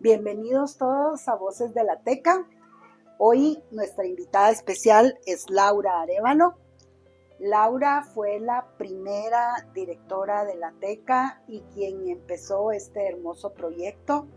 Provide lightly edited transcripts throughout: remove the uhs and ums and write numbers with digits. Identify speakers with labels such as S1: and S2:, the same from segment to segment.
S1: Bienvenidos todos a Voces de la Teca. Hoy nuestra invitada especial es Laura Arévalo. Laura fue la primera directora de la Teca y quien empezó este hermoso proyecto.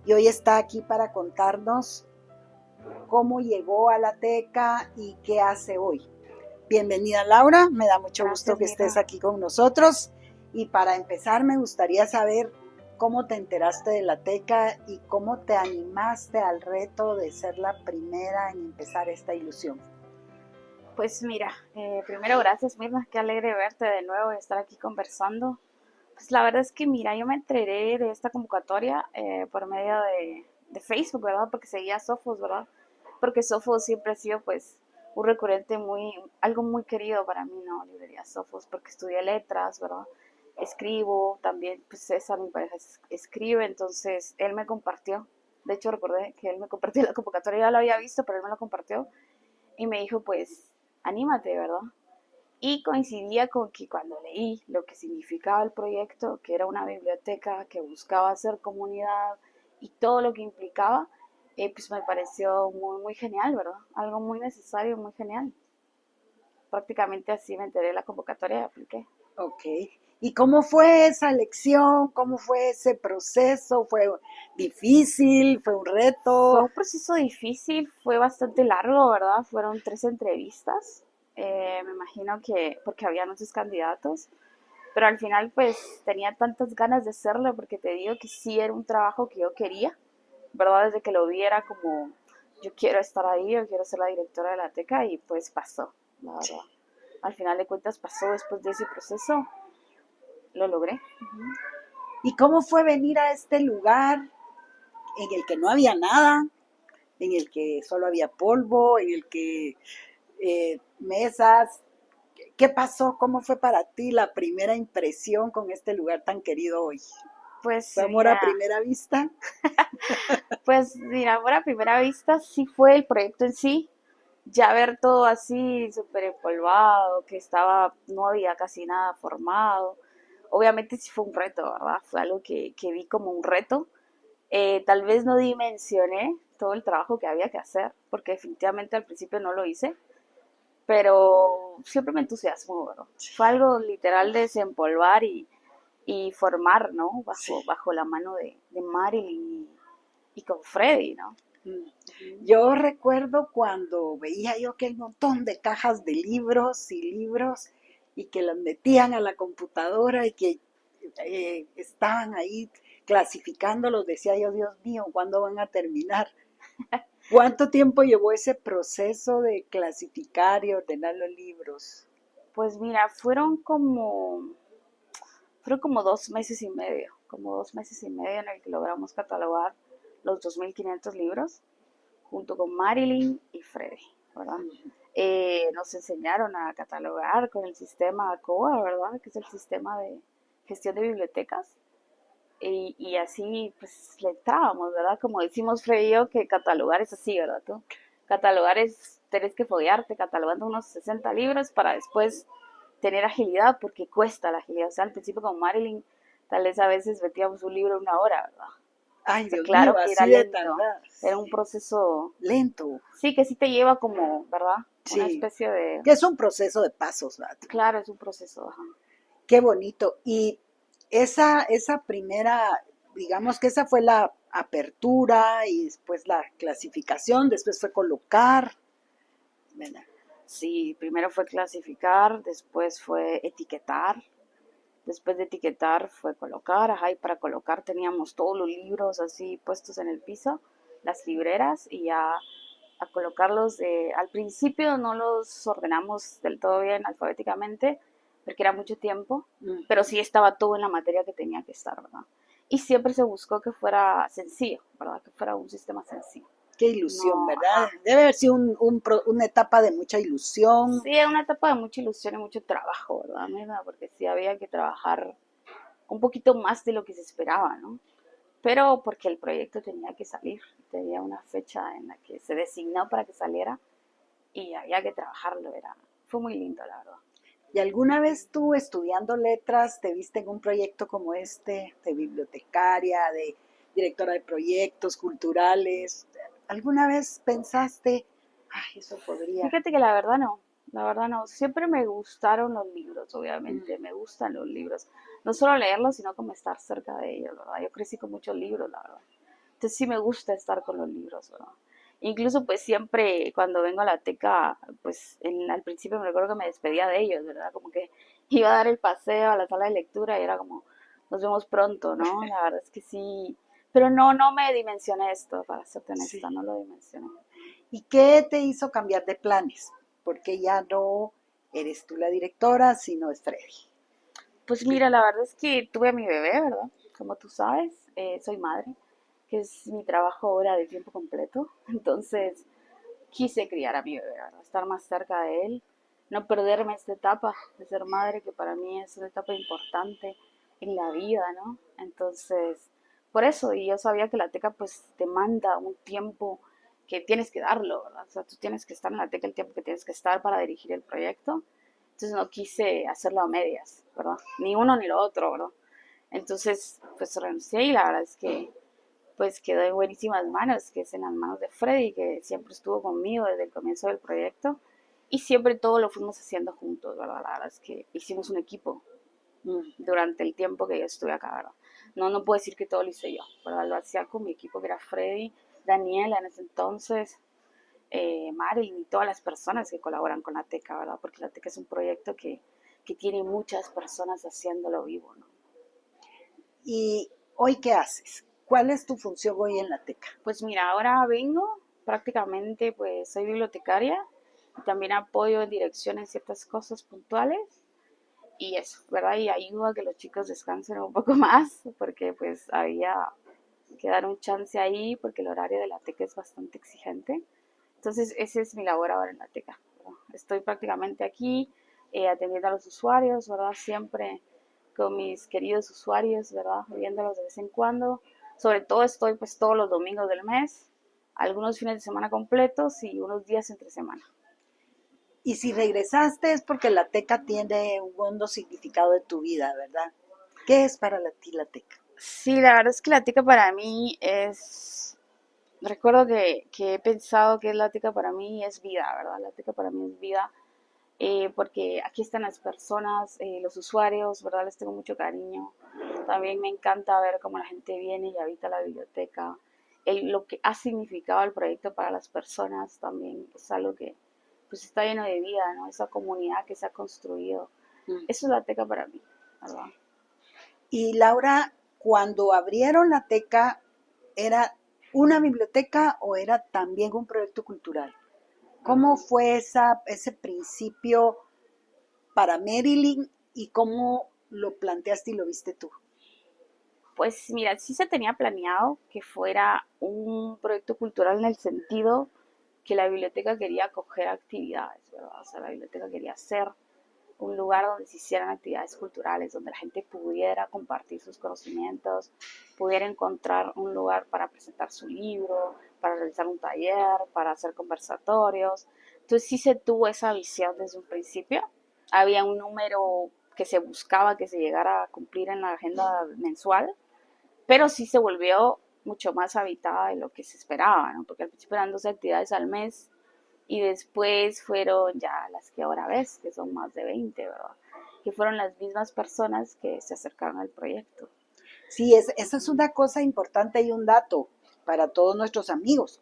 S1: Y hoy está aquí para contarnos cómo llegó a la Teca y qué hace hoy. Bienvenida, Laura, me da mucho gusto que estés aquí con nosotros. Y para empezar me gustaría saber cómo te enteraste de la Teca y cómo te animaste al reto de ser la primera en empezar esta ilusión.
S2: Pues mira, primero gracias Mirna, qué alegre verte de nuevo y estar aquí conversando. Pues la verdad es que mira, yo me enteré de esta convocatoria por medio de Facebook, ¿verdad? Porque seguía a Sofos, ¿verdad? Porque Sofos siempre ha sido pues un recurrente algo muy querido para mí, ¿no? Librería Sofos, porque estudié letras, ¿verdad? Escribo, también pues César, mi pareja, escribe, entonces él me compartió. De hecho recordé que él me compartió la convocatoria, ya lo había visto, pero él me lo compartió y me dijo pues anímate, ¿verdad? Y coincidía con que cuando leí lo que significaba el proyecto, que era una biblioteca que buscaba hacer comunidad y todo lo que implicaba, pues me pareció muy genial, ¿verdad? Algo muy necesario, muy genial. Prácticamente así me enteré de la convocatoria y apliqué.
S1: Ok. ¿Y cómo fue esa elección? ¿Cómo fue ese proceso? ¿Fue difícil? ¿Fue un
S2: Fue
S1: reto?
S2: un proceso difícil, fue bastante largo, ¿verdad? Fueron 3 entrevistas. Me imagino que porque había muchos candidatos, pero al final pues tenía tantas ganas de hacerlo porque te digo que sí era un trabajo que yo quería, ¿verdad? Desde que lo vi era como, yo quiero estar ahí, yo quiero ser la directora de la Teca y pues pasó, la verdad. Al final de cuentas pasó después de ese proceso, lo logré.
S1: ¿Y cómo fue venir a este lugar en el que no había nada, en el que solo había polvo, en el que mesas? ¿Qué pasó? ¿Cómo fue para ti la primera impresión con este lugar tan querido hoy?
S2: Pues
S1: ¿Fue amor a
S2: mira,
S1: primera vista?
S2: por a primera vista sí fue el proyecto en sí, ya ver todo así súper empolvado, que estaba, no había casi nada formado. Obviamente sí fue un reto, ¿verdad? Fue algo que vi como un reto. Tal vez no dimensioné todo el trabajo que había que hacer, porque definitivamente al principio no lo hice, pero siempre me entusiasmó, ¿verdad? Fue algo literal de desempolvar y formar, ¿no? Bajo la mano de Marilyn y con Freddy, ¿no?
S1: Yo recuerdo cuando veía yo que hay un montón de cajas de libros y libros y que las metían a la computadora y que estaban ahí clasificándolos, decía yo, Dios mío, ¿cuándo van a terminar? ¿Cuánto tiempo llevó ese proceso de clasificar y ordenar los libros?
S2: Pues mira, fueron como 2 meses y medio, en el que logramos catalogar los 2.500 libros junto con Marilyn y Freddy, ¿verdad? Nos enseñaron a catalogar con el sistema ACOA, ¿verdad? Que es el sistema de gestión de bibliotecas. Y así, pues, le entrábamos, ¿verdad? Como decimos Freddy y yo, que catalogar es así, ¿verdad? Tú catalogar es, tenés que foguearte catalogando unos 60 libros para después tener agilidad, porque cuesta la agilidad. O sea, al principio con Marilyn, tal vez a veces metíamos un libro en 1 hora, ¿verdad?
S1: Ay,
S2: O sea,
S1: Dios mío,
S2: claro que era
S1: así de
S2: lento,
S1: tardar.
S2: era un proceso,
S1: Lento,
S2: sí, que sí te lleva como, ¿verdad? Una
S1: sí.
S2: especie de,
S1: Que es un proceso de pasos, ¿verdad?
S2: claro, es un proceso, ajá.
S1: Qué bonito. Y esa primera, digamos que esa fue la apertura y después la clasificación, después fue colocar, ¿verdad?
S2: Sí, primero fue clasificar, después fue etiquetar, después de etiquetar fue colocar, ajá, y para colocar teníamos todos los libros así puestos en el piso, las libreras, y ya a colocarlos. Al principio no los ordenamos del todo bien alfabéticamente, porque era mucho tiempo,
S1: Mm.
S2: pero sí estaba todo en la materia que tenía que estar, ¿verdad? Y siempre se buscó que fuera sencillo, ¿verdad? Que fuera un sistema sencillo.
S1: Qué ilusión,
S2: No,
S1: ¿verdad?
S2: ajá.
S1: Debe haber sido una etapa de mucha ilusión.
S2: Sí, era una etapa de mucha ilusión y mucho trabajo, ¿verdad? Mira, porque sí había que trabajar un poquito más de lo que se esperaba, ¿no? Pero porque el proyecto tenía que salir, tenía una fecha en la que se designó para que saliera y había que trabajarlo, fue muy lindo, la verdad.
S1: ¿Y alguna vez tú estudiando letras te viste en un proyecto como este, de bibliotecaria, directora de proyectos culturales. ¿Alguna vez pensaste, ay, eso podría?
S2: Fíjate que la verdad no. Siempre me gustaron los libros, obviamente, me gustan los libros. No solo leerlos, sino como estar cerca de ellos, ¿verdad? Yo crecí con muchos libros, la verdad. Entonces sí me gusta estar con los libros, ¿verdad? Incluso pues siempre cuando vengo a la teca, pues al principio me recuerdo que me despedía de ellos, ¿verdad? Como que iba a dar el paseo a la sala de lectura y era como, nos vemos pronto, ¿no? La verdad es que sí. Pero no me dimensioné esto, para serte honesta,
S1: Sí.
S2: no lo dimensioné.
S1: ¿Y qué te hizo cambiar de planes? Porque ya no eres tú la directora, sino es Freddy.
S2: Pues mira, la verdad es que tuve a mi bebé, ¿verdad? Como tú sabes, soy madre, que es mi trabajo ahora de tiempo completo. Entonces, quise criar a mi bebé, ¿verdad? Estar más cerca de él, no perderme esta etapa de ser madre, que para mí es una etapa importante en la vida, ¿no? Entonces, por eso, y yo sabía que la teca pues demanda un tiempo que tienes que darlo, ¿verdad? O sea, tú tienes que estar en la teca el tiempo que tienes que estar para dirigir el proyecto. Entonces no quise hacerlo a medias, ¿verdad? Ni uno ni lo otro, ¿verdad? Entonces, pues renuncié y la verdad es que pues quedó en buenísimas manos, que es en las manos de Freddy, que siempre estuvo conmigo desde el comienzo del proyecto y siempre todo lo fuimos haciendo juntos, ¿verdad? La verdad es que hicimos un equipo durante el tiempo que yo estuve acá, ¿verdad? No puedo decir que todo lo hice yo, ¿verdad? Lo hacía con mi equipo que era Freddy, Daniela en ese entonces, Marilyn y todas las personas que colaboran con la TECA, ¿verdad? Porque la TECA es un proyecto que tiene muchas personas haciéndolo vivo, ¿no?
S1: ¿Y hoy qué haces? ¿Cuál es tu función hoy en la teca?
S2: Pues mira, ahora vengo, prácticamente pues soy bibliotecaria y también apoyo en dirección en ciertas cosas puntuales y eso, ¿verdad? Y ayudo a que los chicos descansen un poco más porque pues había que dar un chance ahí porque el horario de la teca es bastante exigente. Entonces esa es mi labor ahora en la teca, ¿verdad? Estoy prácticamente aquí atendiendo a los usuarios, ¿verdad? Siempre con mis queridos usuarios, ¿verdad? Viéndolos de vez en cuando. Sobre todo estoy pues todos los domingos del mes, algunos fines de semana completos y unos días entre semana.
S1: Y si regresaste es porque la teca tiene un hondo significado de tu vida, ¿verdad? ¿Qué es para ti la teca?
S2: Sí, la verdad es que la tica para mí es... Recuerdo que he pensado que la tica para mí es vida, ¿verdad? La tica para mí es vida porque aquí están las personas, los usuarios, ¿verdad? Les tengo mucho cariño. También me encanta ver cómo la gente viene y habita la biblioteca. Lo que ha significado el proyecto para las personas también es algo que pues está lleno de vida, ¿no? Esa comunidad que se ha construido.
S1: Mm.
S2: Eso es la teca para mí, ¿verdad?
S1: Y Laura, cuando abrieron la teca, ¿era una biblioteca o era también un proyecto cultural? ¿Cómo fue ese principio para Marilyn y cómo lo planteaste y lo viste tú?
S2: Pues mira, sí se tenía planeado que fuera un proyecto cultural en el sentido que la biblioteca quería acoger actividades, ¿verdad? O sea, la biblioteca quería ser un lugar donde se hicieran actividades culturales, donde la gente pudiera compartir sus conocimientos, pudiera encontrar un lugar para presentar su libro, para realizar un taller, para hacer conversatorios. Entonces sí se tuvo esa visión desde un principio. Había un número que se buscaba que se llegara a cumplir en la agenda mensual, pero sí se volvió mucho más habitada de lo que se esperaba, ¿no? Porque al principio eran 12 actividades al mes y después fueron ya las que ahora ves, que son más de 20, ¿verdad? Que fueron las mismas personas que se acercaron al proyecto.
S1: Sí, esa es una cosa importante y un dato para todos nuestros amigos.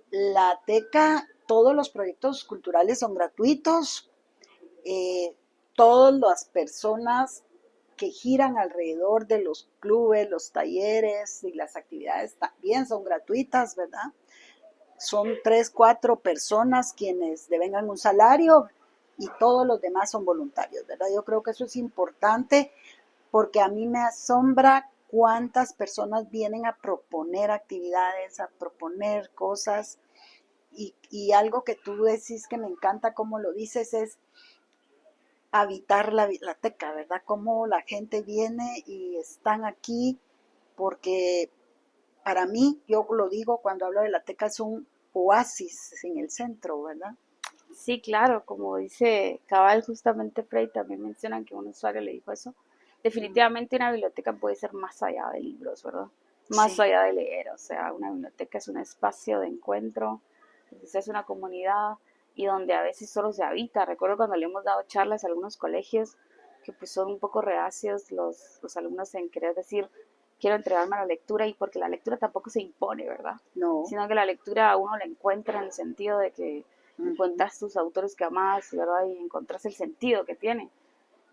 S1: La teca, todos los proyectos culturales son gratuitos, eh, todas las personas que giran alrededor de los clubes, los talleres y las actividades también son gratuitas, ¿verdad? Son tres, cuatro personas quienes devengan un salario y todos los demás son voluntarios, ¿verdad? Yo creo que eso es importante porque a mí me asombra cuántas personas vienen a proponer actividades, a proponer cosas y algo que tú decís que me encanta como lo dices es habitar la teca, ¿verdad? Cómo la gente viene y están aquí porque para mí, yo lo digo cuando hablo de la teca, es un oasis en el centro, ¿verdad?
S2: Sí, claro, como dice Cabal, justamente Frey también mencionan que un usuario le dijo eso.
S1: Mm.
S2: Definitivamente una biblioteca puede ser más allá de libros, ¿verdad? más
S1: Sí,
S2: allá de leer. O sea, una biblioteca es un espacio de encuentro, donde se hace una comunidad y donde a veces solo se habita. Recuerdo cuando le hemos dado charlas a algunos colegios que pues son un poco reacios los alumnos en querer decir, quiero entregarme a la lectura, y porque la lectura tampoco se impone, ¿verdad?
S1: no.
S2: Sino que la lectura a uno la encuentra en el sentido de que
S1: Ujú,
S2: encuentras tus autores que amás, ¿verdad? Y encontrás el sentido que tiene.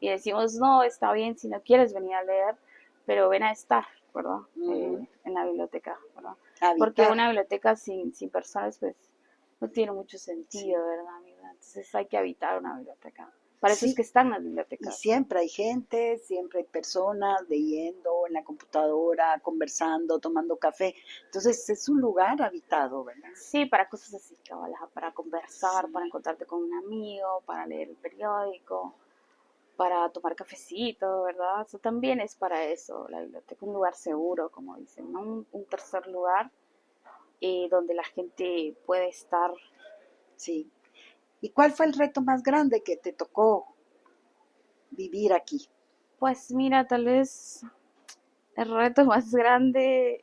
S2: Y decimos, no, está bien si no quieres venir a leer, pero ven a estar, ¿verdad?
S1: ujú.
S2: En la biblioteca, ¿verdad? Porque
S1: Habitar,
S2: una biblioteca sin personas, pues, no tiene mucho
S1: sí.
S2: sentido, ¿verdad, amiga? Entonces hay que habitar una biblioteca. Para eso es que
S1: Sí,
S2: están las
S1: y
S2: bibliotecas.
S1: siempre hay gente, siempre hay personas leyendo en la computadora, conversando, tomando café. Entonces es un lugar habitado, ¿verdad?
S2: Sí, para cosas así, cabal, ajá, para conversar, para
S1: Sí,
S2: encontrarte con un amigo, para leer el periódico, para tomar cafecito, ¿verdad? Eso también es para eso, la biblioteca, un lugar seguro, como dicen, ¿no? Un tercer lugar donde la gente puede estar.
S1: sí. ¿Y cuál fue el reto más grande que te tocó vivir aquí?
S2: Pues mira, tal vez el reto más grande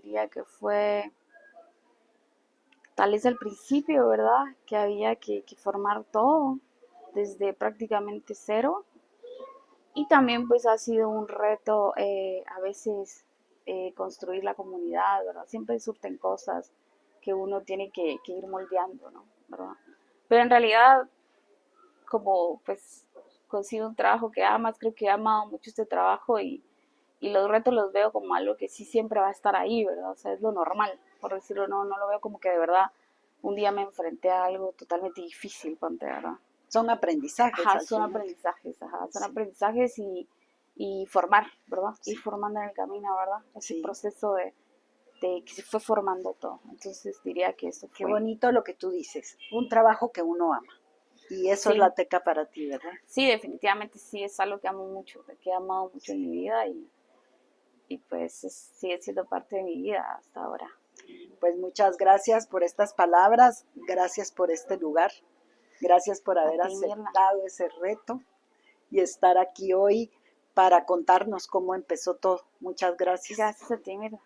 S2: diría que fue tal vez al principio, ¿verdad? Que había que formar todo desde prácticamente cero. Y también pues ha sido un reto a veces construir la comunidad, ¿verdad? Siempre surten cosas que uno tiene que ir moldeando, ¿no? ¿Verdad? Pero en realidad, como pues consigo un trabajo que amas, creo que he amado mucho este trabajo, y los retos los veo como algo que sí siempre va a estar ahí, ¿verdad? O sea, es lo normal, por decirlo, no lo veo como que de verdad un día me enfrenté a algo totalmente difícil, ponte, ¿verdad?
S1: Son aprendizajes
S2: Ajá,
S1: al final.
S2: son
S1: Sí,
S2: aprendizajes y formar, ¿verdad? Ir
S1: sí,
S2: formando en el camino, ¿verdad? Ese
S1: sí.
S2: proceso de que se fue formando todo. Entonces diría que eso
S1: Qué
S2: fue,
S1: bonito lo que tú dices. Un trabajo que uno ama. Y eso es
S2: sí,
S1: la teca para ti, ¿verdad?
S2: sí, definitivamente sí, es algo que amo mucho, que he amado mucho en mi
S1: Sí.
S2: vida, y pues sigue siendo parte de mi vida hasta ahora.
S1: Pues muchas gracias por estas palabras, gracias por este lugar, gracias por
S2: A
S1: haber
S2: ti, Mirna.
S1: aceptado ese reto y estar aquí hoy para contarnos cómo empezó todo. Muchas gracias.
S2: Gracias a ti, Mirna.